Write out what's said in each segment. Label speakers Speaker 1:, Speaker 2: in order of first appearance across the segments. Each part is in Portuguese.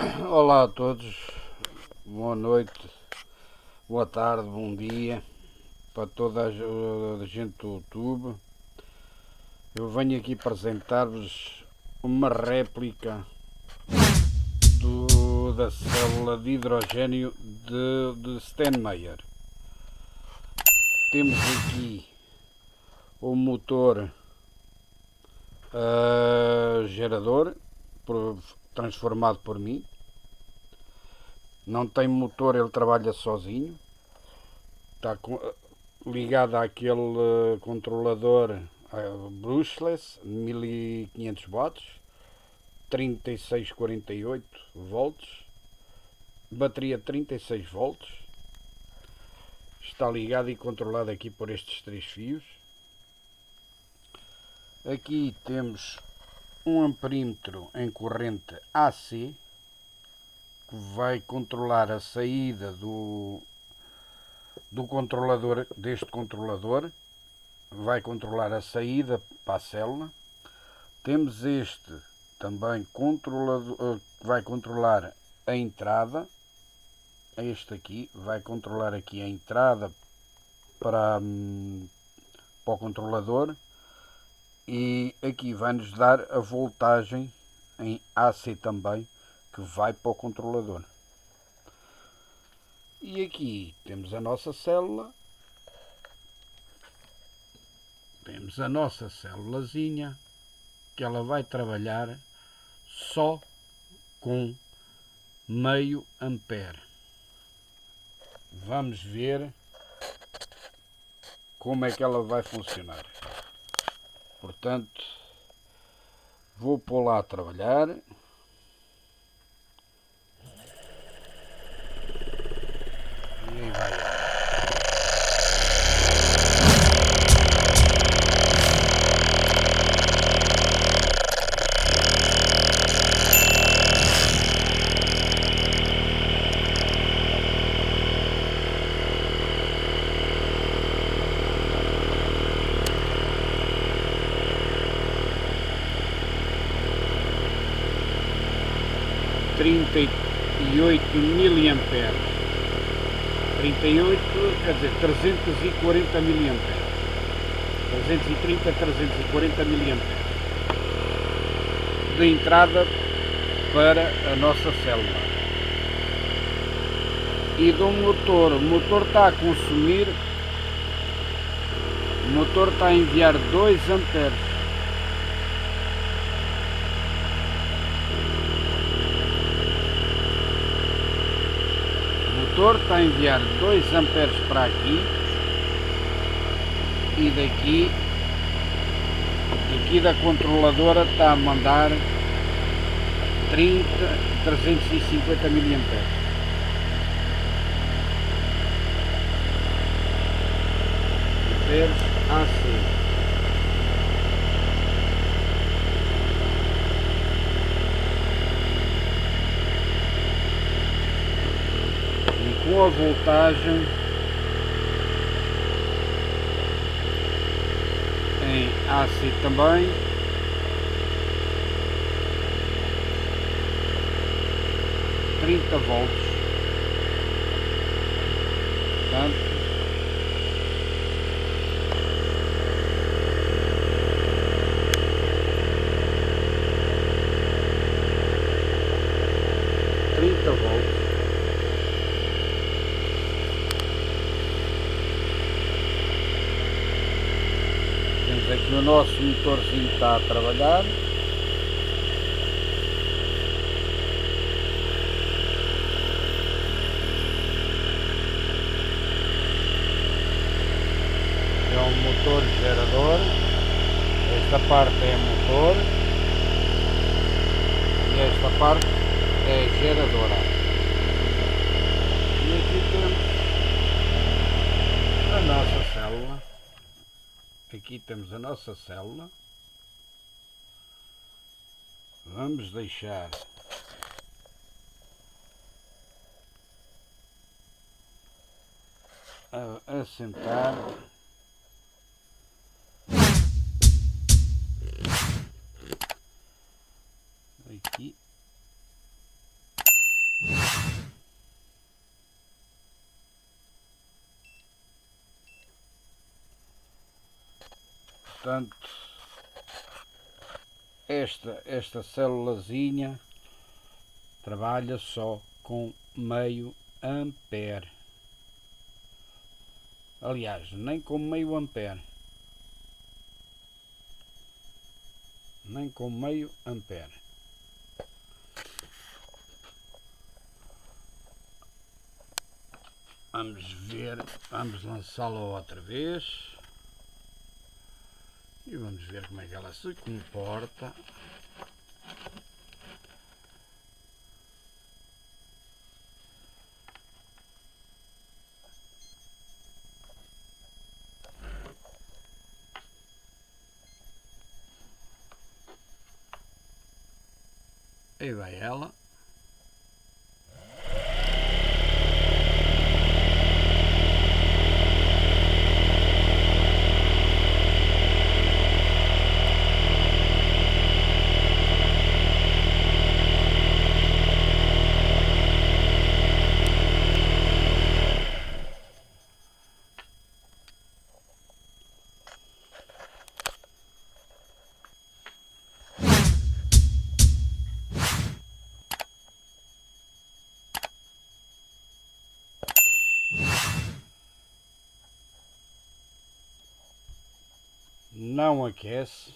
Speaker 1: Olá a todos, boa noite, boa tarde, bom dia para toda a gente do YouTube. Eu venho aqui apresentar-vos uma réplica da célula de hidrogênio de Steinmeier. Temos aqui o motor gerador transformado por mim. Não tem motor, ele trabalha sozinho. Está ligado àquele controlador brushless 1500 watts, 3648 volts, bateria 36 volts. Está ligado e controlado aqui por estes três fios. Aqui temos um amperímetro em corrente AC que vai controlar a saída do controlador, deste controlador, vai controlar a saída para a célula. Temos este também controlador que vai controlar a entrada. Este aqui vai controlar aqui a entrada para o controlador, e aqui vai nos dar a voltagem em AC também, que vai para o controlador. E aqui temos a nossa célula. Temos a nossa célulazinha, que ela vai trabalhar só com meio ampere. Vamos ver como é que ela vai funcionar. Portanto, vou pô-la a trabalhar. E aí vai ela. 38 miliamperes. 38, quer dizer, 340 miliamperes. 330, 340 miliamperes de entrada para a nossa célula. E do motor, o motor está a consumir, o motor está a enviar 2 amperes. O motor está a enviar 2 amperes para aqui, e daqui da controladora está a mandar 350 miliamperes. Amperes AC. Com a voltagem em AC também, trinta volts. Portanto, volts. Temos aqui o nosso motorzinho que está a trabalhar. É um motor gerador. Esta parte é motor e esta parte é geradora. E aqui temos a nossa célula. Aqui temos a nossa célula. Vamos deixar a assentar. Aqui Portanto, esta célulazinha trabalha só com meio ampere. Aliás, nem com meio ampere. Nem com meio ampere. Vamos ver, vamos lançá-la outra vez. E vamos ver como é que ela se comporta. Aí vai ela. Não aquece.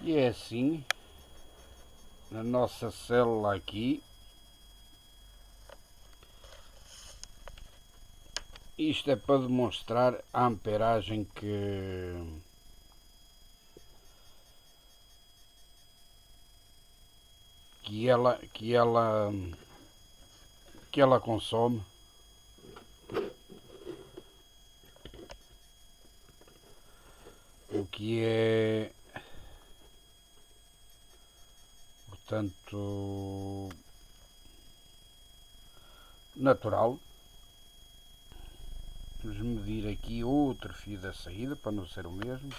Speaker 1: E é assim, na nossa célula aqui. Isto é para demonstrar a amperagem que ela consome. O que é, portanto, natural. Vamos medir aqui outro fio da saída para não ser o mesmo.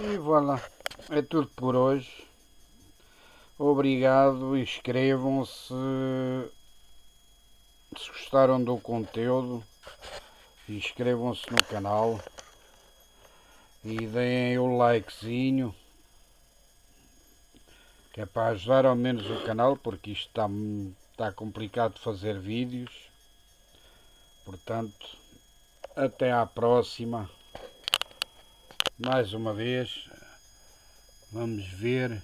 Speaker 1: E voilà, é tudo por hoje. Obrigado, inscrevam-se se gostaram do conteúdo, inscrevam-se no canal e deem o likezinho, que é para ajudar ao menos o canal, porque isto está complicado de fazer vídeos. Portanto, até à próxima. Mais uma vez, vamos ver.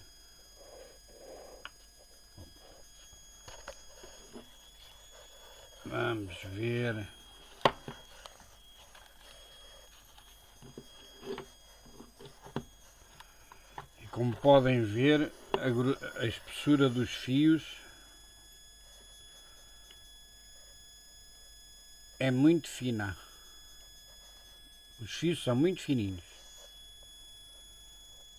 Speaker 1: Vamos ver. E como podem ver, a espessura dos fios é muito fina. Os fios são muito fininhos.